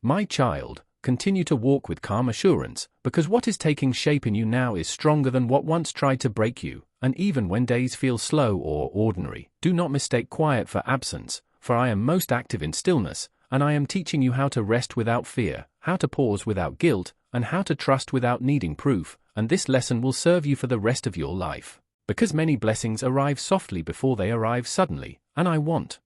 My child, continue to walk with calm assurance, because what is taking shape in you now is stronger than what once tried to break you, and even when days feel slow or ordinary, do not mistake quiet for absence, for I am most active in stillness, and I am teaching you how to rest without fear, how to pause without guilt, and how to trust without needing proof, and this lesson will serve you for the rest of your life. Because many blessings arrive softly before they arrive suddenly, and I want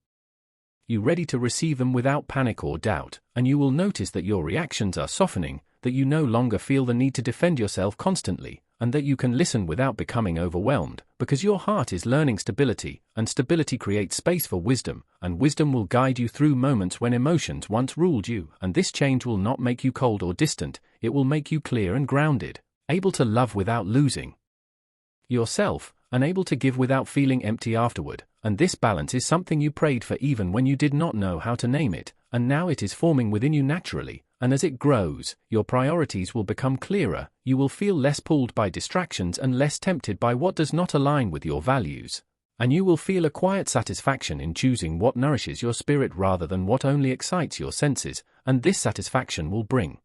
you ready to receive them without panic or doubt, and you will notice that your reactions are softening, that you no longer feel the need to defend yourself constantly, and that you can listen without becoming overwhelmed, because your heart is learning stability, and stability creates space for wisdom, and wisdom will guide you through moments when emotions once ruled you, and this change will not make you cold or distant, it will make you clear and grounded, able to love without losing yourself, and able to give without feeling empty afterward, and this balance is something you prayed for even when you did not know how to name it, and now it is forming within you naturally, and as it grows, your priorities will become clearer, you will feel less pulled by distractions and less tempted by what does not align with your values, and you will feel a quiet satisfaction in choosing what nourishes your spirit rather than what only excites your senses, and this satisfaction will bring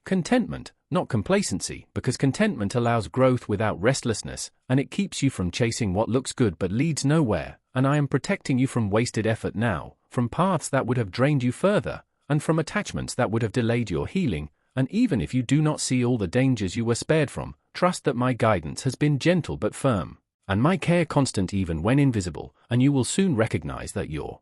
contentment, not complacency, because contentment allows growth without restlessness, and it keeps you from chasing what looks good but leads nowhere, and I am protecting you from wasted effort now, from paths that would have drained you further, and from attachments that would have delayed your healing, and even if you do not see all the dangers you were spared from, trust that my guidance has been gentle but firm, and my care constant even when invisible, and you will soon recognize that your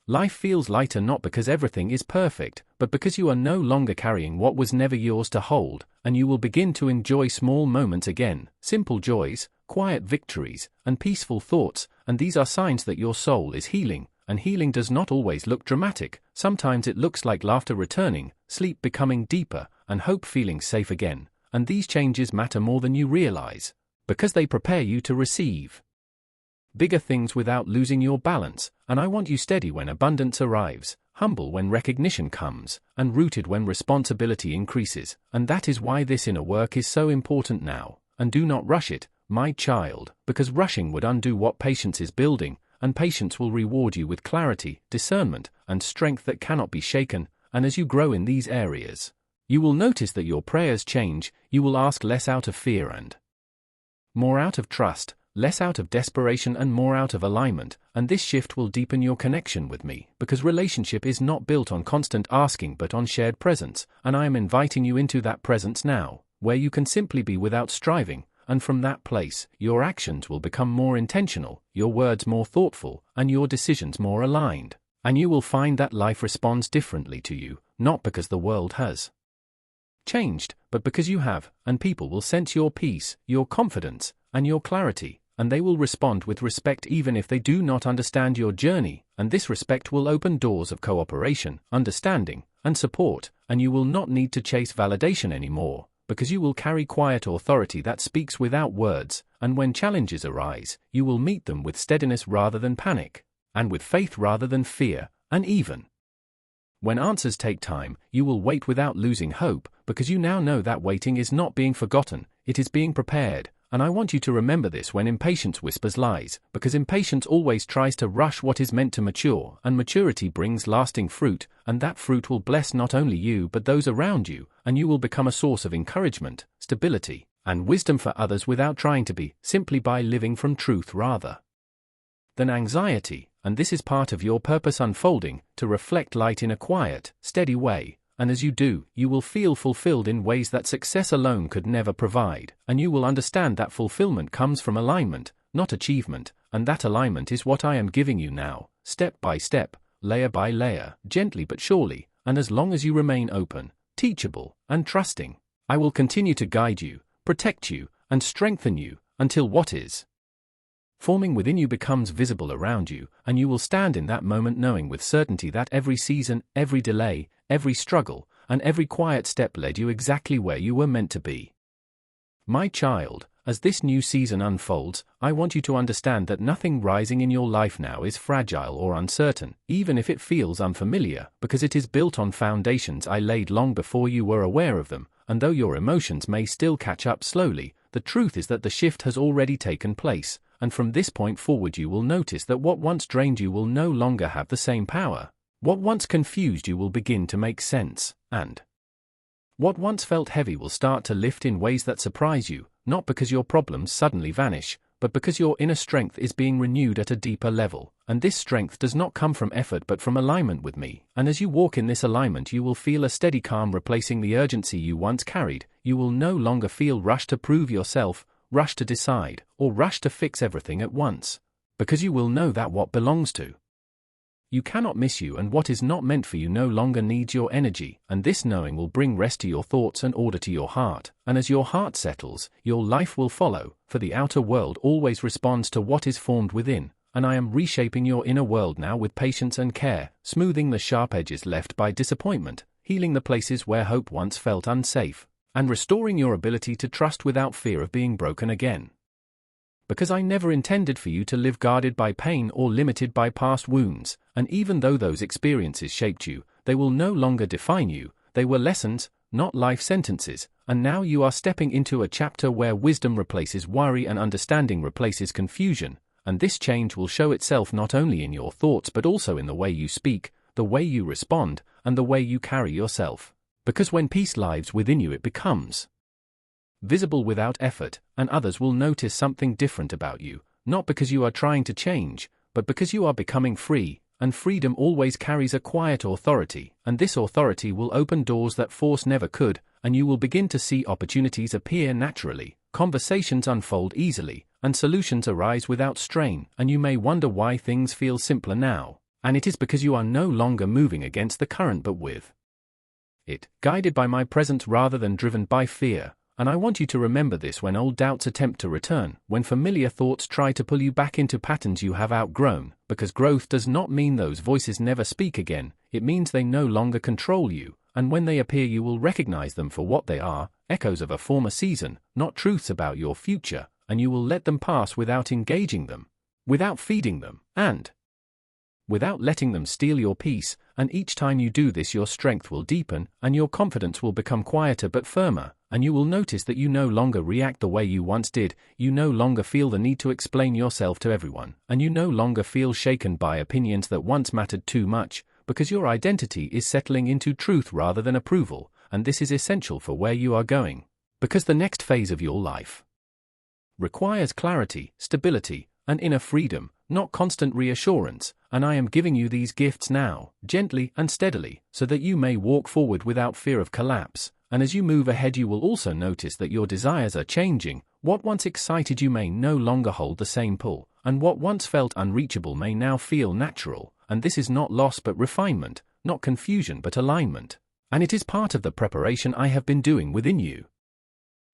life feels lighter not because everything is perfect, but because you are no longer carrying what was never yours to hold, and you will begin to enjoy small moments again, simple joys, quiet victories, and peaceful thoughts, and these are signs that your soul is healing, and healing does not always look dramatic, sometimes it looks like laughter returning, sleep becoming deeper, and hope feeling safe again, and these changes matter more than you realize, because they prepare you to receive bigger things without losing your balance, and I want you steady when abundance arrives, humble when recognition comes, and rooted when responsibility increases, and that is why this inner work is so important now, and do not rush it, my child, because rushing would undo what patience is building, and patience will reward you with clarity, discernment, and strength that cannot be shaken, and as you grow in these areas, you will notice that your prayers change, you will ask less out of fear and more out of trust, less out of desperation and more out of alignment, and this shift will deepen your connection with me, because relationship is not built on constant asking but on shared presence, and I am inviting you into that presence now, where you can simply be without striving, and from that place, your actions will become more intentional, your words more thoughtful, and your decisions more aligned, and you will find that life responds differently to you, not because the world has changed, but because you have, and people will sense your peace, your confidence, and your clarity, and they will respond with respect even if they do not understand your journey, and this respect will open doors of cooperation, understanding, and support, and you will not need to chase validation anymore, because you will carry quiet authority that speaks without words, and when challenges arise, you will meet them with steadiness rather than panic, and with faith rather than fear, and even when answers take time, you will wait without losing hope, because you now know that waiting is not being forgotten, it is being prepared. And I want you to remember this when impatience whispers lies, because impatience always tries to rush what is meant to mature, and maturity brings lasting fruit, and that fruit will bless not only you but those around you, and you will become a source of encouragement, stability, and wisdom for others without trying to be, simply by living from truth rather than anxiety, and this is part of your purpose unfolding, to reflect light in a quiet, steady way. And as you do, you will feel fulfilled in ways that success alone could never provide, and you will understand that fulfillment comes from alignment, not achievement, and that alignment is what I am giving you now, step by step, layer by layer, gently but surely, and as long as you remain open, teachable, and trusting, I will continue to guide you, protect you, and strengthen you, until what is forming within you becomes visible around you, and you will stand in that moment knowing with certainty that every season, every delay, every struggle, and every quiet step led you exactly where you were meant to be. My child, as this new season unfolds, I want you to understand that nothing rising in your life now is fragile or uncertain, even if it feels unfamiliar, because it is built on foundations I laid long before you were aware of them, and though your emotions may still catch up slowly, the truth is that the shift has already taken place, and from this point forward you will notice that what once drained you will no longer have the same power. What once confused you will begin to make sense, and what once felt heavy will start to lift in ways that surprise you, not because your problems suddenly vanish, but because your inner strength is being renewed at a deeper level, and this strength does not come from effort but from alignment with me, and as you walk in this alignment you will feel a steady calm replacing the urgency you once carried. You will no longer feel rushed to prove yourself, rushed to decide, or rushed to fix everything at once, because you will know that what belongs to you cannot miss you, and what is not meant for you no longer needs your energy, and this knowing will bring rest to your thoughts and order to your heart, and as your heart settles, your life will follow, for the outer world always responds to what is formed within, and I am reshaping your inner world now with patience and care, smoothing the sharp edges left by disappointment, healing the places where hope once felt unsafe, and restoring your ability to trust without fear of being broken again. Because I never intended for you to live guarded by pain or limited by past wounds, and even though those experiences shaped you, they will no longer define you. They were lessons, not life sentences, and now you are stepping into a chapter where wisdom replaces worry and understanding replaces confusion, and this change will show itself not only in your thoughts but also in the way you speak, the way you respond, and the way you carry yourself. Because when peace lives within you, it becomes visible without effort, and others will notice something different about you, not because you are trying to change, but because you are becoming free, and freedom always carries a quiet authority, and this authority will open doors that force never could, and you will begin to see opportunities appear naturally, conversations unfold easily, and solutions arise without strain, and you may wonder why things feel simpler now, and it is because you are no longer moving against the current but with it, guided by my presence rather than driven by fear. And I want you to remember this when old doubts attempt to return, when familiar thoughts try to pull you back into patterns you have outgrown, because growth does not mean those voices never speak again, it means they no longer control you, and when they appear you will recognize them for what they are, echoes of a former season, not truths about your future, and you will let them pass without engaging them, without feeding them, and without letting them steal your peace, and each time you do this your strength will deepen, and your confidence will become quieter but firmer, and you will notice that you no longer react the way you once did, you no longer feel the need to explain yourself to everyone, and you no longer feel shaken by opinions that once mattered too much, because your identity is settling into truth rather than approval, and this is essential for where you are going. Because the next phase of your life requires clarity, stability, and inner freedom, not constant reassurance, and I am giving you these gifts now, gently and steadily, so that you may walk forward without fear of collapse, and as you move ahead you will also notice that your desires are changing. What once excited you may no longer hold the same pull, and what once felt unreachable may now feel natural, and this is not loss but refinement, not confusion but alignment, and it is part of the preparation I have been doing within you.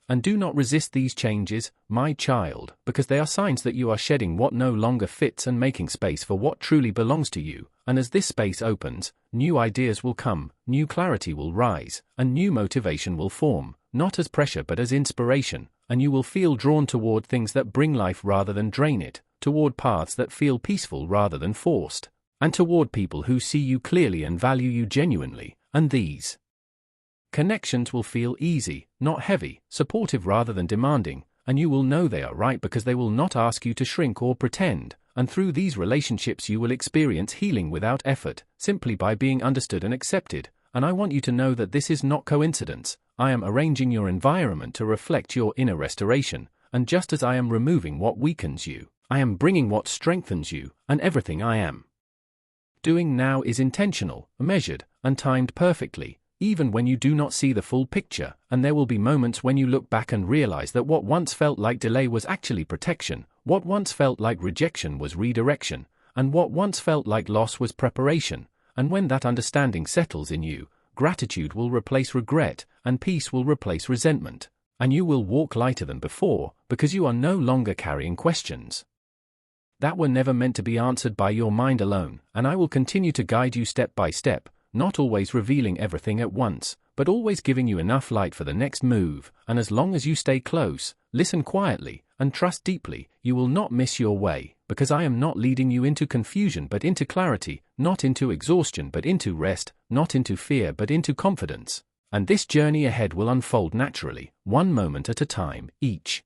And do not resist these changes, my child, because they are signs that you are shedding what no longer fits and making space for what truly belongs to you, and as this space opens, new ideas will come, new clarity will rise, and new motivation will form, not as pressure but as inspiration, and you will feel drawn toward things that bring life rather than drain it, toward paths that feel peaceful rather than forced, and toward people who see you clearly and value you genuinely, and these connections will feel easy, not heavy, supportive rather than demanding, and you will know they are right because they will not ask you to shrink or pretend, and through these relationships you will experience healing without effort, simply by being understood and accepted, and I want you to know that this is not coincidence. I am arranging your environment to reflect your inner restoration, and just as I am removing what weakens you, I am bringing what strengthens you, and everything I am doing now is intentional, measured, and timed perfectly, even when you do not see the full picture, and there will be moments when you look back and realize that what once felt like delay was actually protection, what once felt like rejection was redirection, and what once felt like loss was preparation, and when that understanding settles in you, gratitude will replace regret, and peace will replace resentment, and you will walk lighter than before, because you are no longer carrying questions that were never meant to be answered by your mind alone, and I will continue to guide you step by step, not always revealing everything at once, but always giving you enough light for the next move, and as long as you stay close, listen quietly, and trust deeply, you will not miss your way, because I am not leading you into confusion but into clarity, not into exhaustion but into rest, not into fear but into confidence, and this journey ahead will unfold naturally, one moment at a time, each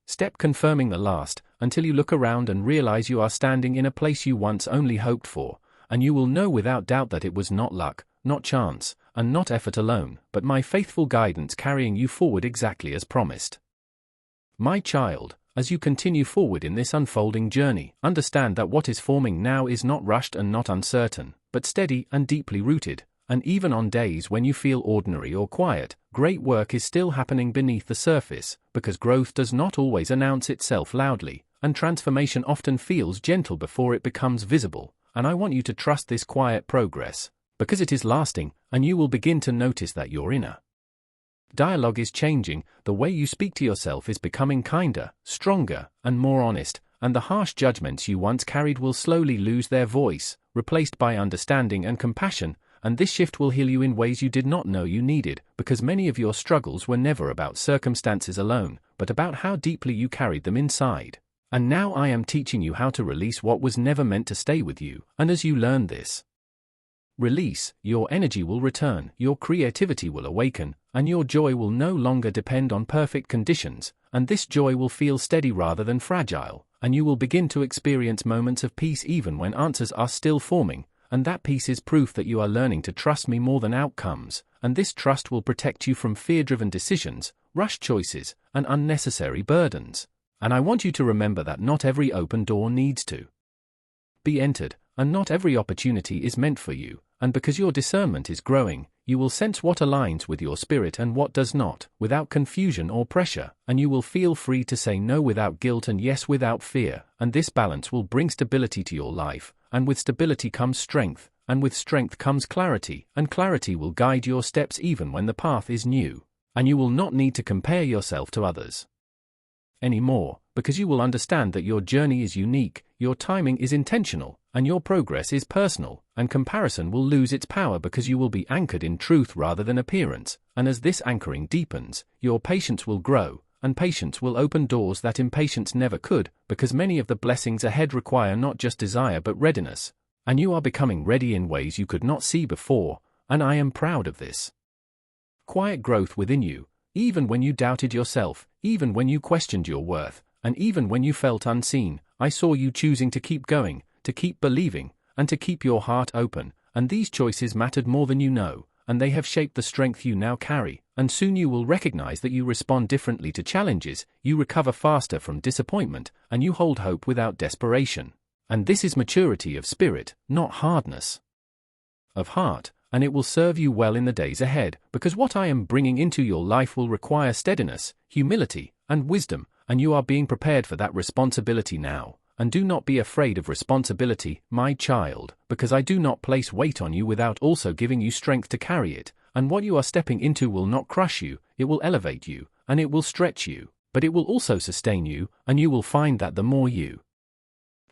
step confirming the last, until you look around and realize you are standing in a place you once only hoped for, and you will know without doubt that it was not luck, not chance, and not effort alone, but my faithful guidance carrying you forward exactly as promised. My child, as you continue forward in this unfolding journey, understand that what is forming now is not rushed and not uncertain, but steady and deeply rooted, and even on days when you feel ordinary or quiet, great work is still happening beneath the surface, because growth does not always announce itself loudly, and transformation often feels gentle before it becomes visible, and I want you to trust this quiet progress, because it is lasting, and you will begin to notice that your inner dialogue is changing, the way you speak to yourself is becoming kinder, stronger, and more honest, and the harsh judgments you once carried will slowly lose their voice, replaced by understanding and compassion, and this shift will heal you in ways you did not know you needed, because many of your struggles were never about circumstances alone, but about how deeply you carried them inside. And now I am teaching you how to release what was never meant to stay with you, and as you learn this release, your energy will return, your creativity will awaken, and your joy will no longer depend on perfect conditions, and this joy will feel steady rather than fragile, and you will begin to experience moments of peace even when answers are still forming, and that peace is proof that you are learning to trust me more than outcomes, and this trust will protect you from fear-driven decisions, rushed choices, and unnecessary burdens. And I want you to remember that not every open door needs to be entered, and not every opportunity is meant for you, and because your discernment is growing, you will sense what aligns with your spirit and what does not, without confusion or pressure, and you will feel free to say no without guilt and yes without fear, and this balance will bring stability to your life, and with stability comes strength, and with strength comes clarity, and clarity will guide your steps even when the path is new, and you will not need to compare yourself to others anymore, because you will understand that your journey is unique, your timing is intentional, and your progress is personal, and comparison will lose its power because you will be anchored in truth rather than appearance, and as this anchoring deepens, your patience will grow, and patience will open doors that impatience never could, because many of the blessings ahead require not just desire but readiness, and you are becoming ready in ways you could not see before, and I am proud of this quiet growth within you, even when you doubted yourself, even when you questioned your worth, and even when you felt unseen, I saw you choosing to keep going, to keep believing, and to keep your heart open, and these choices mattered more than you know, and they have shaped the strength you now carry, and soon you will recognize that you respond differently to challenges, you recover faster from disappointment, and you hold hope without desperation. And this is maturity of spirit, not hardness of heart, and it will serve you well in the days ahead, because what I am bringing into your life will require steadiness, humility, and wisdom, and you are being prepared for that responsibility now. And do not be afraid of responsibility, my child, because I do not place weight on you without also giving you strength to carry it, and what you are stepping into will not crush you, it will elevate you, and it will stretch you, but it will also sustain you, and you will find that the more you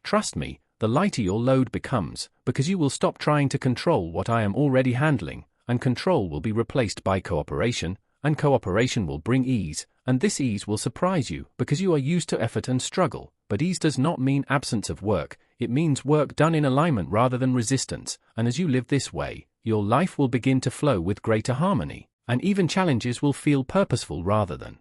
trust me, the lighter your load becomes, because you will stop trying to control what I am already handling, and control will be replaced by cooperation, and cooperation will bring ease, and this ease will surprise you, because you are used to effort and struggle, but ease does not mean absence of work, it means work done in alignment rather than resistance, and as you live this way, your life will begin to flow with greater harmony, and even challenges will feel purposeful rather than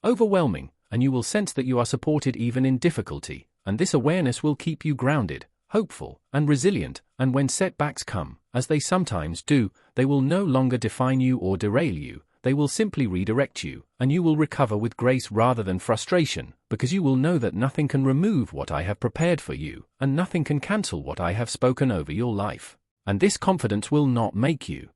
overwhelming, and you will sense that you are supported even in difficulty, and this awareness will keep you grounded, hopeful, and resilient, and when setbacks come, as they sometimes do, they will no longer define you or derail you, they will simply redirect you, and you will recover with grace rather than frustration, because you will know that nothing can remove what I have prepared for you, and nothing can cancel what I have spoken over your life. And this confidence will not make you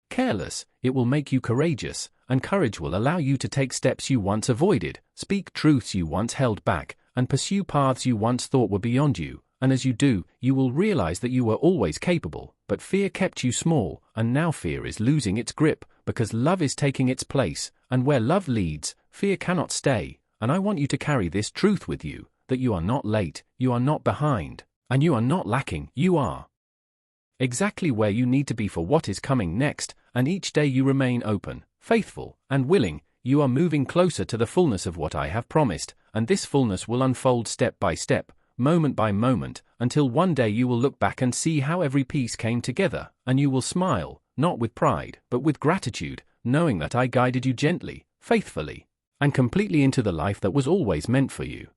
careless, it will make you courageous, and courage will allow you to take steps you once avoided, speak truths you once held back, and pursue paths you once thought were beyond you, and as you do, you will realize that you were always capable, but fear kept you small, and now fear is losing its grip, because love is taking its place, and where love leads, fear cannot stay, and I want you to carry this truth with you, that you are not late, you are not behind, and you are not lacking, you are exactly where you need to be for what is coming next, and each day you remain open, faithful, and willing, you are moving closer to the fullness of what I have promised, and this fullness will unfold step by step, moment by moment, until one day you will look back and see how every piece came together, and you will smile, not with pride, but with gratitude, knowing that I guided you gently, faithfully, and completely into the life that was always meant for you.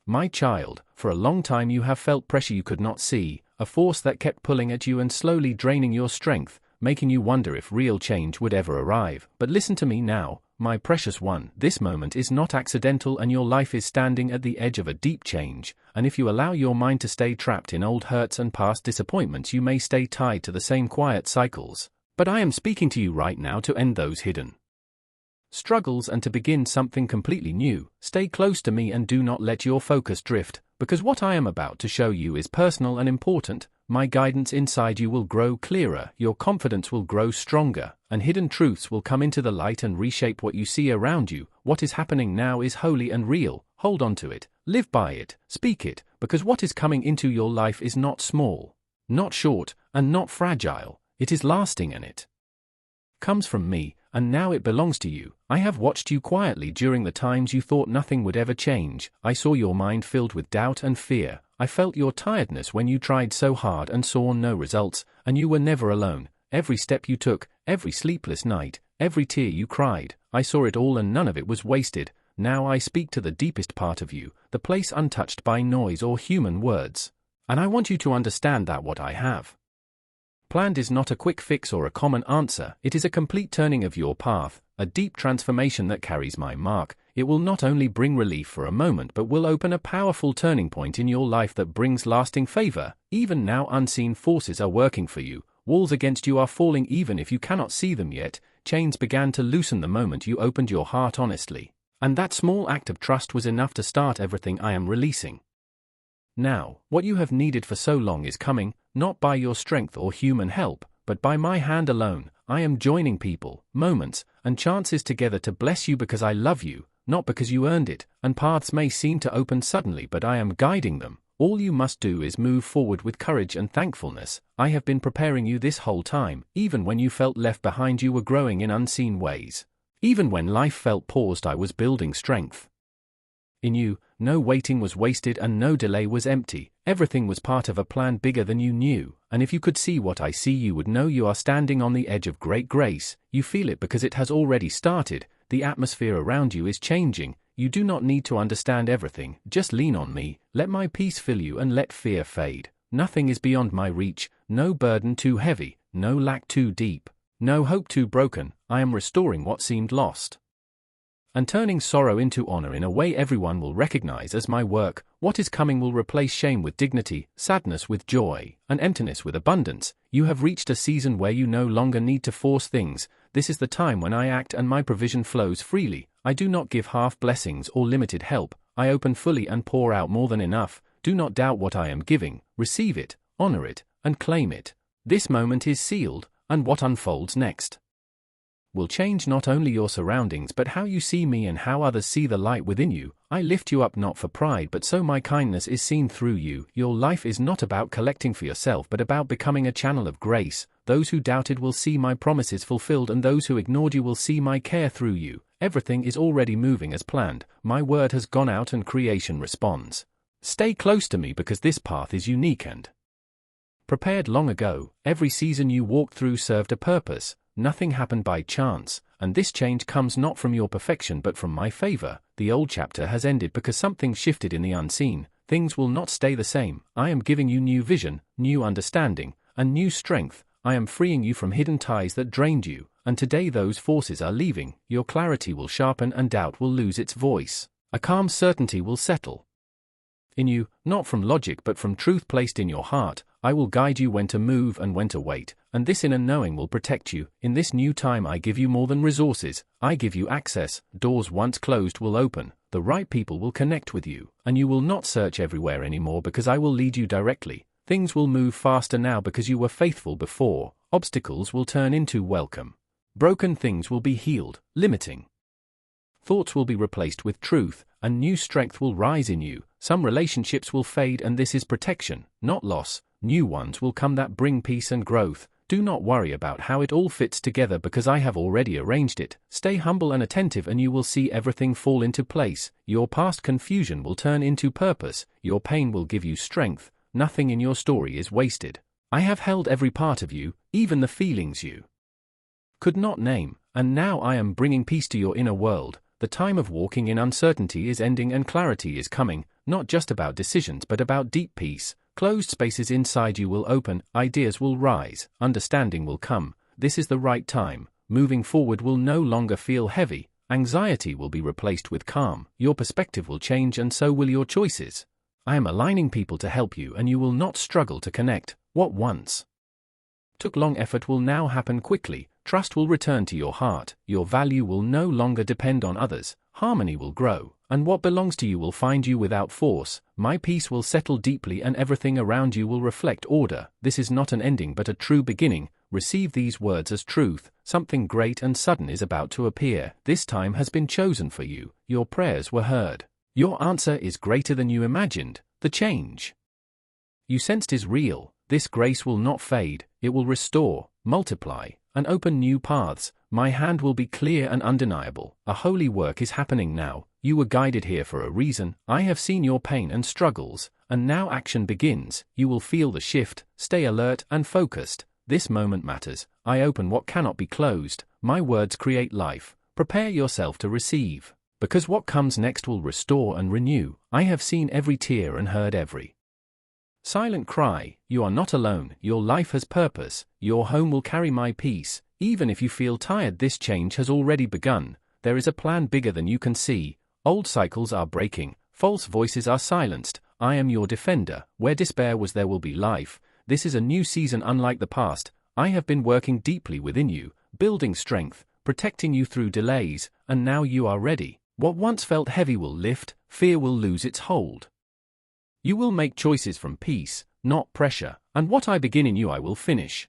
My child, for a long time you have felt pressure you could not see, a force that kept pulling at you and slowly draining your strength, making you wonder if real change would ever arrive. But listen to me now, my precious one, this moment is not accidental and your life is standing at the edge of a deep change, and if you allow your mind to stay trapped in old hurts and past disappointments, you may stay tied to the same quiet cycles. But I am speaking to you right now to end those hidden struggles and to begin something completely new. Stay close to me and do not let your focus drift, because what I am about to show you is personal and important. My guidance inside you will grow clearer, your confidence will grow stronger, and hidden truths will come into the light and reshape what you see around you. What is happening now is holy and real. Hold on to it, live by it, speak it, because what is coming into your life is not small, not short, and not fragile. It is lasting, and it comes from me, and now it belongs to you. I have watched you quietly during the times you thought nothing would ever change. I saw your mind filled with doubt and fear. I felt your tiredness when you tried so hard and saw no results, and you were never alone. Every step you took, every sleepless night, every tear you cried, I saw it all and none of it was wasted. Now I speak to the deepest part of you, the place untouched by noise or human words. And I want you to understand that what I have planned is not a quick fix or a common answer. It is a complete turning of your path, a deep transformation that carries my mark. It will not only bring relief for a moment but will open a powerful turning point in your life that brings lasting favor. Even now unseen forces are working for you. Walls against you are falling even if you cannot see them yet. Chains began to loosen the moment you opened your heart honestly. And that small act of trust was enough to start everything I am releasing. Now, what you have needed for so long is coming, not by your strength or human help, but by my hand alone. I am joining people, moments, and chances together to bless you because I love you, not because you earned it, and paths may seem to open suddenly but I am guiding them. All you must do is move forward with courage and thankfulness. I have been preparing you this whole time. Even when you felt left behind, you were growing in unseen ways. Even when life felt paused, I was building strength in you. No waiting was wasted and no delay was empty. Everything was part of a plan bigger than you knew, and if you could see what I see, you would know you are standing on the edge of great grace. You feel it because it has already started. The atmosphere around you is changing. You do not need to understand everything, just lean on me, let my peace fill you and let fear fade. Nothing is beyond my reach, no burden too heavy, no lack too deep, no hope too broken. I am restoring what seemed lost and turning sorrow into honor in a way everyone will recognize as my work. What is coming will replace shame with dignity, sadness with joy, and emptiness with abundance. You have reached a season where you no longer need to force things. This is the time when I act and my provision flows freely. I do not give half blessings or limited help. I open fully and pour out more than enough. Do not doubt what I am giving. Receive it, honor it, and claim it. This moment is sealed, and what unfolds next will change not only your surroundings but how you see me and how others see the light within you. I lift you up not for pride but so my kindness is seen through you. Your life is not about collecting for yourself but about becoming a channel of grace. Those who doubted will see my promises fulfilled and those who ignored you will see my care through you. Everything is already moving as planned. My word has gone out and creation responds. Stay close to me because this path is unique and prepared long ago. Every season you walked through served a purpose. Nothing happened by chance, and this change comes not from your perfection but from my favor. The old chapter has ended because something shifted in the unseen. Things will not stay the same. I am giving you new vision, new understanding, and new strength. I am freeing you from hidden ties that drained you, and today those forces are leaving. Your clarity will sharpen and doubt will lose its voice. A calm certainty will settle in you, not from logic but from truth placed in your heart. I will guide you when to move and when to wait, and this inner knowing will protect you. In this new time I give you more than resources, I give you access. Doors once closed will open, the right people will connect with you, and you will not search everywhere anymore because I will lead you directly. Things will move faster now because you were faithful before. Obstacles will turn into welcome. Broken things will be healed, limiting thoughts will be replaced with truth, and new strength will rise in you. Some relationships will fade and this is protection, not loss. New ones will come that bring peace and growth. Do not worry about how it all fits together because I have already arranged it. Stay humble and attentive and you will see everything fall into place. Your past confusion will turn into purpose. Your pain will give you strength. Nothing in your story is wasted. I have held every part of you, even the feelings you could not name, and now I am bringing peace to your inner world. The time of walking in uncertainty is ending and clarity is coming, not just about decisions but about deep peace. Closed spaces inside you will open, ideas will rise, understanding will come. This is the right time. Moving forward will no longer feel heavy. Anxiety will be replaced with calm. Your perspective will change and so will your choices. I am aligning people to help you and you will not struggle to connect. What once took long effort will now happen quickly. Trust will return to your heart. Your value will no longer depend on others. Harmony will grow, and what belongs to you will find you without force. My peace will settle deeply and everything around you will reflect order. This is not an ending but a true beginning. Receive these words as truth. Something great and sudden is about to appear. This time has been chosen for you. Your prayers were heard. Your answer is greater than you imagined. The change you sensed is real. This grace will not fade. It will restore, multiply, and open new paths. My hand will be clear and undeniable. A holy work is happening now. You were guided here for a reason. I have seen your pain and struggles, and now action begins. You will feel the shift. Stay alert and focused. This moment matters. I open what cannot be closed. My words create life. Prepare yourself to receive, because what comes next will restore and renew. I have seen every tear and heard every silent cry. You are not alone. Your life has purpose. Your home will carry my peace. Even if you feel tired, this change has already begun. There is a plan bigger than you can see. Old cycles are breaking. False voices are silenced. I am your defender. Where despair was, there will be life. This is a new season unlike the past. I have been working deeply within you, building strength, protecting you through delays, and now you are ready. What once felt heavy will lift. Fear will lose its hold. You will make choices from peace, not pressure, and what I begin in you I will finish.